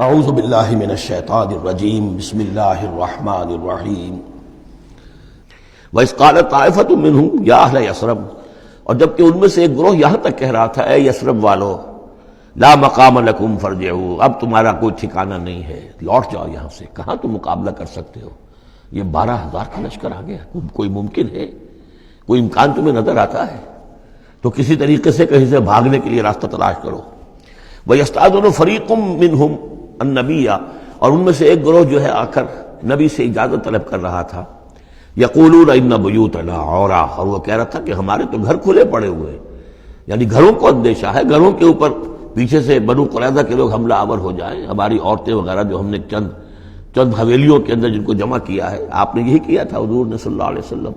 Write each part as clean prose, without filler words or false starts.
اعوذ باللہ من الشیطان الرجیم بسم اللہ الرحمن الرحیم وَإِذْ قَالَتْ طَائِفَةٌ مِّنْهُمْ يَا أَهْلَ يَثْرِبَ، اور جبکہ ان میں سے ایک گروہ یہاں تک کہہ رہا تھا اے یثرب والو لا مقام لکم فارجعوا، اب تمہارا کوئی ٹھکانہ نہیں ہے، لوٹ جاؤ یہاں سے، کہاں تم مقابلہ کر سکتے ہو، یہ 12,000 کا لشکر آ گیا، کوئی ممکن ہے، کوئی امکان تمہیں نظر آتا ہے تو کسی طریقے سے کہیں سے بھاگنے کے لیے راستہ تلاش کرو۔ وَيَسْتَأْذِنُ فَرِيقٌ مِّنْهُمْ النَّبِيَّ، اور ان میں سے ایک گروہ جو ہے آ کر نبی سے اجازت طلب کر رہا تھا، یقولون ان بیوتنا عورا، اور وہ کہہ رہا تھا کہ ہمارے تو گھر کھلے پڑے ہوئے ہیں، یعنی گھروں کو اندیشہ ہے، گھروں کے اوپر پیچھے سے بنو قریظہ کے لوگ حملہ آور ہو جائیں، ہماری عورتیں وغیرہ جو ہم نے چند حویلیوں کے اندر جن کو جمع کیا ہے، آپ نے یہی کیا تھا حضور نے صلی اللہ علیہ وسلم،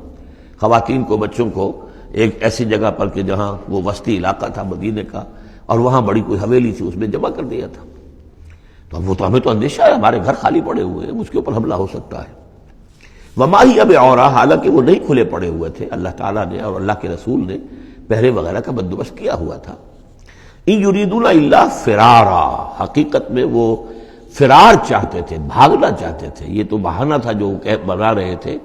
خواتین کو بچوں کو ایک ایسی جگہ پر کہ جہاں وہ وسطی علاقہ تھا مدینے کا، اور وہاں بڑی کوئی حویلی تھی اس میں جمع کر دیا تھا، تو اب وہ تو ہمیں تو اندیشہ ہے، ہمارے گھر خالی پڑے ہوئے ہیں، اس کے اوپر حملہ ہو سکتا ہے۔ وما ہی اب عورا، حالانکہ وہ نہیں کھلے پڑے ہوئے تھے، اللہ تعالیٰ نے اور اللہ کے رسول نے پہرے وغیرہ کا بندوبست کیا ہوا تھا۔ ان یریدون الا فرارا، حقیقت میں وہ فرار چاہتے تھے، بھاگنا چاہتے تھے، یہ تو بہانہ تھا جو بنا رہے تھے،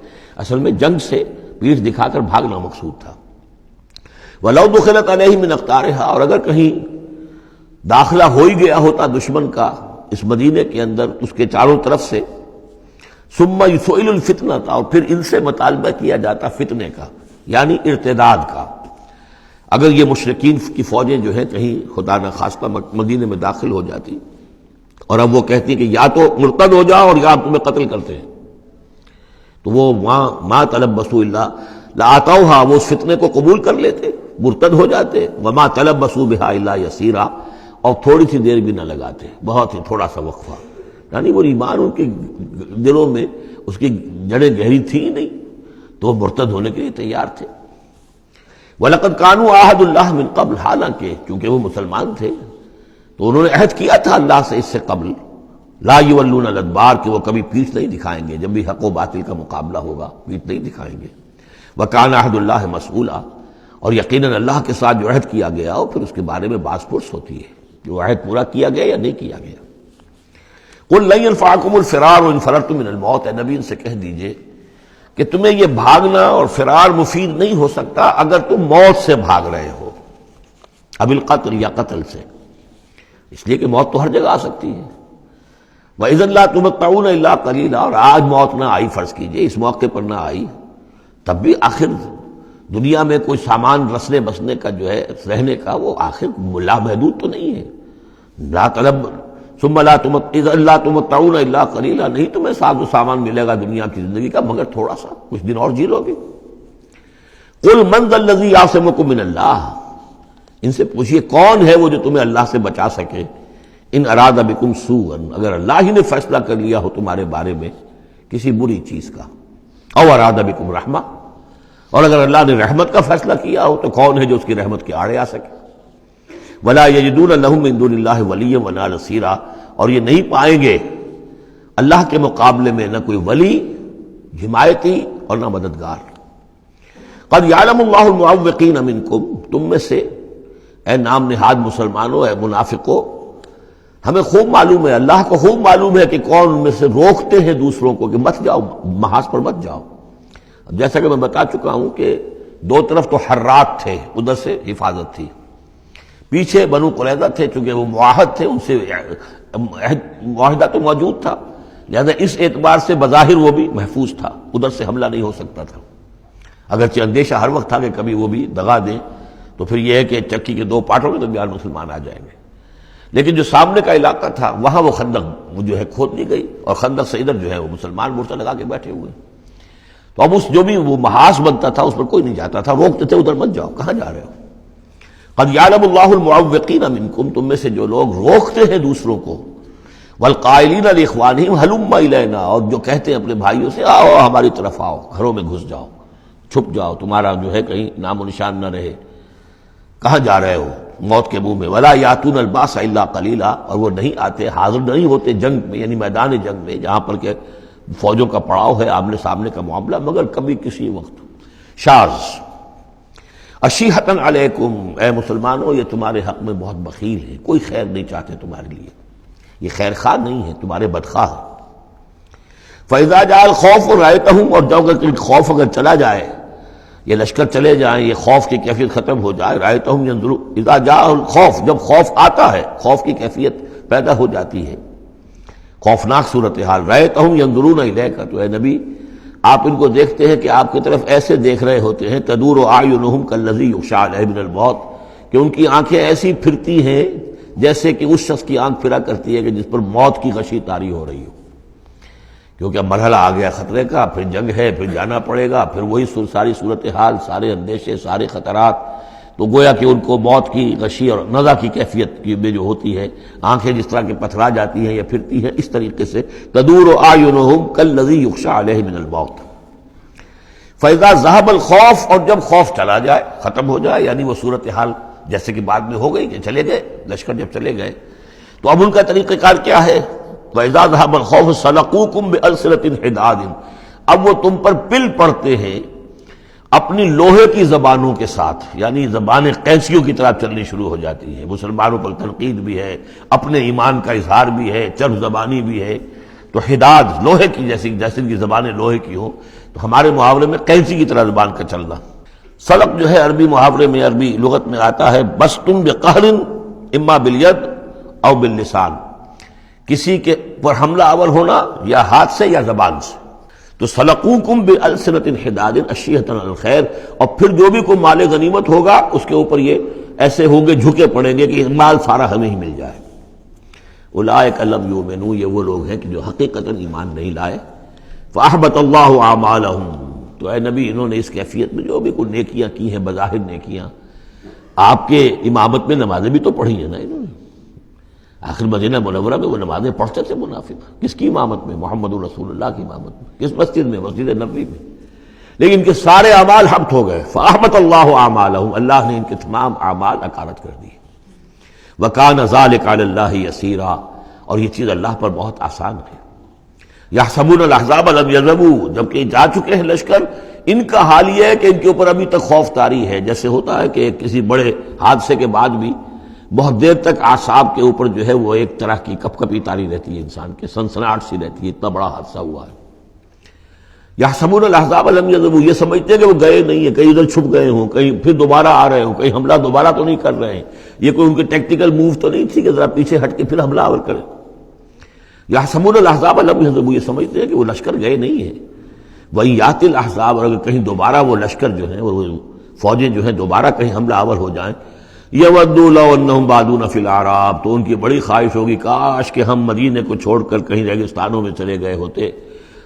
اصل میں جنگ سے پیٹھ دکھا کر بھاگنا مقصود تھا۔ وَلَوْ دُخِلَتْ عَلَيْهِمْ مِنْ أَقْطَارِهَا، اور اگر کہیں داخلہ ہو ہی گیا ہوتا دشمن کا اس مدینے کے اندر اس کے چاروں طرف سے، ثُمَّ يُسْئِلُ الْفِتْنَةَ، اور پھر ان سے مطالبہ کیا جاتا فتنے کا، یعنی ارتداد کا۔ اگر یہ مشرکین کی فوجیں جو ہیں کہیں خدا نہ خواستہ مدینے میں داخل ہو جاتی اور اب وہ کہتی کہ یا تو مرتد ہو جاؤ اور یا ہم تمہیں قتل کرتے ہیں، تو وہ ما تلبسوا الا لآتوها، وہ اس فتنے کو قبول کر لیتے، مرتد ہو جاتے، وما تلبسوا بها الا یسیرا، اور تھوڑی سی دیر بھی نہ لگاتے، بہت ہی تھوڑا سا وقفہ، یعنی وہ ایمان ان کے دلوں میں اس کی جڑیں گہری تھی نہیں، تو وہ مرتد ہونے کے لیے تیار تھے۔ وَلَقَدْ كَانُوا عَاهَدُوا اللَّهِ مِن قَبْلُ، حالانکہ چونکہ وہ مسلمان تھے تو انہوں نے عہد کیا تھا اللہ سے اس سے قبل، لا يولون الادبار، کہ وہ کبھی پیٹھ نہیں دکھائیں گے، جب بھی حق و باطل کا مقابلہ ہوگا پیٹھ نہیں دکھائیں گے۔ وَكَانَ عَهْدُ اللَّهِ مَسْئُولًا، اور یقیناً اللہ کے ساتھ جو عہد کیا گیا اور پھر اس کے بارے میں باز پرس ہوتی ہے، جو عہد پورا کیا گیا یا نہیں کیا گیا۔ قُلْ لَن يَنفَعَكُمُ الْفِرَارُ إِنْ فَرَرْتُم مِّنَ الْمَوْتِ، اے نبی ان سے کہہ دیجئے کہ تمہیں یہ بھاگنا اور فرار مفید نہیں ہو سکتا اگر تم موت سے بھاگ رہے ہو، اب القتل یا قتل سے، اس لیے کہ موت تو ہر جگہ آ سکتی ہے۔ وَإِذًا لَّا تُمَتَّعُونَ إِلَّا قَلِيلًا، اور آج موت نہ آئی، فرض کیجئے اس موقع پر نہ آئی، تب بھی آخر دنیا میں کوئی سامان رسنے بسنے کا جو ہے رہنے کا وہ آخر لامحدود تو نہیں ہے۔ لا طلب ثم لا تمتعون الا قلیلا، نہیں تمہیں ساز و سامان ملے گا دنیا کی زندگی کا مگر تھوڑا سا، کچھ دن اور جی لو گے۔ قل من ذا الذی یعصمکم من اللہ، ان سے پوچھئے کون ہے وہ جو تمہیں اللہ سے بچا سکے، ان اراد بکم سوءا، اگر اللہ ہی نے فیصلہ کر لیا ہو تمہارے بارے میں کسی بری چیز کا، او اراد بکم رحمہ، اور اگر اللہ نے رحمت کا فیصلہ کیا ہو تو کون ہے جو اس کی رحمت کے آڑے آ سکے۔ ولا یجدون لهم من دون اللہ ولیا ولا نصیرا، اور یہ نہیں پائیں گے اللہ کے مقابلے میں نہ کوئی ولی حمایتی اور نہ مددگار۔ قد یعلم اللہ المعوقین منکم، تم میں سے اے نام نہاد مسلمانوں، اے منافقوں، ہمیں خوب معلوم ہے، اللہ کو خوب معلوم ہے کہ کون ان میں سے روکتے ہیں دوسروں کو کہ مت جاؤ، محاذ پر مت جاؤ۔ جیسا کہ میں بتا چکا ہوں کہ دو طرف تو حرات تھے، ادھر سے حفاظت تھی، پیچھے بنو قریظہ تھے، چونکہ وہ معاہد تھے، ان سے معاہدہ تو موجود تھا، لہذا اس اعتبار سے بظاہر وہ بھی محفوظ تھا، ادھر سے حملہ نہیں ہو سکتا تھا، اگرچہ اندیشہ ہر وقت تھا کہ کبھی وہ بھی دغا دیں تو پھر یہ ہے کہ چکی کے دو پارٹوں کے درمیان مسلمان آ جائیں گے۔ لیکن جو سامنے کا علاقہ تھا وہاں وہ خندق وہ جو ہے کھود دی گئی، اور خندق سے ادھر جو ہے وہ مسلمان مورچہ لگا کے بیٹھے ہوئے، تو اب اس جو بھی وہ محاذ بنتا تھا اس پر کوئی نہیں جاتا تھا، روکتے تھے ادھر مت جاؤ، کہاں جا رہے ہو۔ قد یعلم اللہ المعوقین منکم، تم میں سے جو لوگ روکتے ہیں دوسروں کو، والقائلین لاخوانہم ہلم الینا، اور جو کہتے ہیں اپنے بھائیوں سے آؤ ہماری طرف آؤ، گھروں میں گھس جاؤ، چھپ جاؤ، تمہارا جو ہے کہیں نام و نشان نہ رہے، کہاں جا رہے ہو موت کے منہ میں۔ ولا یاتون الباس الا قلیلا، اور وہ نہیں آتے، حاضر نہیں ہوتے جنگ میں، یعنی میدان جنگ میں جہاں پر کہ فوجوں کا پڑاؤ ہے، آمنے سامنے کا معاملہ، مگر کبھی کسی وقت۔ شاذ اشیحتن علیکم، اے مسلمانوں یہ تمہارے حق میں بہت بخیل ہے، کوئی خیر نہیں چاہتے تمہارے لیے۔ یہ خیر خواہ نہیں ہے، تمہارے بدخواہ ہیں۔ فَإِذَا جَاءَ الْخَوْفُ رَأَيْتَهُمْ، اور جب اگر خوف اگر چلا جائے، یہ لشکر چلے جائیں، یہ خوف کی کیفیت ختم ہو جائے، رَأَيْتَهُمْ يَنظُرُونَ، اذا جاء الخوف، جب خوف آتا ہے، خوف کی کیفیت پیدا ہو جاتی ہے، خوفناک صورتحال، رَأَيْتَهُمْ يَنظُرُونَ إِلَيْكَ، تو اے نبی آپ ان کو دیکھتے ہیں کہ آپ کی طرف ایسے دیکھ رہے ہوتے ہیں، تدور اعینہم کالذی یغشی علیہ من الموت، کہ ان کی آنکھیں ایسی پھرتی ہیں جیسے کہ اس شخص کی آنکھ پھرا کرتی ہے کہ جس پر موت کی غشی طاری ہو رہی ہو، کیونکہ اب مرحلہ آ گیا خطرے کا، پھر جنگ ہے، پھر جانا پڑے گا، پھر وہی ساری صورتحال، سارے اندیشے، سارے خطرات، تو گویا کہ ان کو موت کی غشی اور نزع کی کیفیت میں جو ہوتی ہے، آنکھیں جس طرح کے پتھرا جاتی ہیں یا پھرتی ہیں، اس طریقے سے تدور اعینہم کالذی یغشی علیہ من الموت۔ فَإِذَا ذَهَبَ الْخَوْفُ، اور جب خوف چلا جائے، ختم ہو جائے، یعنی وہ صورتحال جیسے کہ بعد میں ہو گئی کہ چلے گئے لشکر، جب چلے گئے تو اب ان کا طریقہ کار کیا ہے؟ وَإِذَا ذَهَبَ الْخَوْفُ سَلَقُوكُم بِأَلْسِنَةٍ حِدَادٍ، اب وہ تم پر پل پڑتے ہیں اپنی لوہے کی زبانوں کے ساتھ، یعنی زبانیں قینچیوں کی طرح چلنی شروع ہو جاتی ہیں۔ مسلمانوں پر تنقید بھی ہے، اپنے ایمان کا اظہار بھی ہے، چرب زبانی بھی ہے، تو حداد لوہے کی جیسے ان کی زبانیں لوہے کی ہوں، تو ہمارے محاورے میں قینچی کی طرح زبان کا چلنا۔ سلق جو ہے عربی محاورے میں، عربی لغت میں آتا ہے بسطن بقہر اما بالید او باللسان، کسی کے پر حملہ آور ہونا یا ہاتھ سے یا زبان سے۔ تو سلقوکم بألسنۃ حداد اشیۃ علی الخیر، اور پھر جو بھی کوئی مال غنیمت ہوگا اس کے اوپر یہ ایسے ہوں گے، جھکے پڑیں گے کہ مال سارا ہمیں ہی مل جائے۔ اولئک لم یؤمنوا، یہ وہ لوگ ہیں کہ جو حقیقتاً ایمان نہیں لائے۔ فاحبط اللہ اعمالہم، تو اے نبی انہوں نے اس کیفیت میں جو بھی کوئی نیکیاں کی ہیں، بظاہر نیکیاں، آپ کے امامت میں نمازیں بھی تو پڑھی ہیں نا انہوں نے، آخر مدینہ منورہ میں وہ نمازیں پڑھتے تھے منافق، کس کی امامت میں؟ محمد رسول اللہ کی امامت میں، کس مسجد میں؟ مسجد نبوی میں، لیکن ان کے سارے اعمال حبط ہو گئے۔ فاحبط اللہ اعمالہم، اللہ نے ان کے تمام اعمال اکارت کر دی۔ وکان ذلک علی اللہ یسیرا، اور یہ چیز اللہ پر بہت آسان ہے۔ یحسبون الاحزاب لم یذهبوا، جبکہ جا چکے ہیں لشکر، ان کا حال یہ ہے کہ ان کے اوپر ابھی تک خوف طاری ہے، جیسے ہوتا ہے کہ کسی بڑے حادثے کے بعد بھی بہت دیر تک اعصاب کے اوپر جو ہے وہ ایک طرح کی کپ کپی طاری رہتی ہے، انسان کے سنسناہٹ سی رہتی ہے، اتنا بڑا حادثہ ہوا ہے۔ یحسبون الاحزاب لم یذهبوا، یہ سمجھتے ہیں کہ وہ گئے نہیں ہیں، کہیں ادھر چھپ گئے ہوں، کہیں پھر دوبارہ آ رہے ہوں، کہیں حملہ دوبارہ تو نہیں کر رہے ہیں، یہ کوئی ان کی ٹیکٹیکل موو تو نہیں تھی کہ ذرا پیچھے ہٹ کے پھر حملہ آور کریں۔ یحسبون الاحزاب لم یذهبوا، یہ سمجھتے ہیں کہ وہ لشکر گئے نہیں ہیں۔ وَإِن یأتِ الاحزاب، اور اگر کہیں دوبارہ وہ لشکر جو ہیں، وہ فوجیں جو ہیں دوبارہ کہیں حملہ آور ہو جائیں، یودوا لو انہم بادون فی الاعراب، تو ان کی بڑی خواہش ہوگی کاش کہ ہم مدینے کو چھوڑ کر کہیں ریگستانوں میں چلے گئے ہوتے،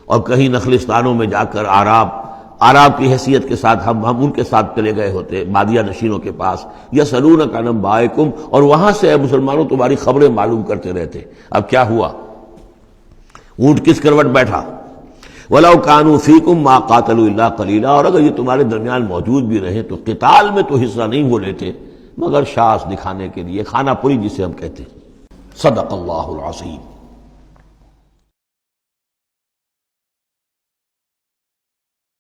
اور کہیں نخلستانوں میں جا کر آراب کی حیثیت کے ساتھ ہم ان کے ساتھ چلے گئے ہوتے، بادیہ نشینوں کے پاس۔ یسألونک عن انبائکم، اور وہاں سے اے مسلمانوں تمہاری خبریں معلوم کرتے رہتے۔ اب کیا ہوا؟ اونٹ کس کروٹ بیٹھا؟ وَلَوْ كَانُوا فِيكُمْ مَا قَاتَلُوا إِلَّا قَلِيلًا، اور اگر یہ تمہارے درمیان موجود بھی رہے تو قتال میں تو حصہ نہیں وہ لیتے مگر شاس دکھانے کے لیے، خانہ پوری جسے ہم کہتے ہیں۔ صدق اللہ العظیم۔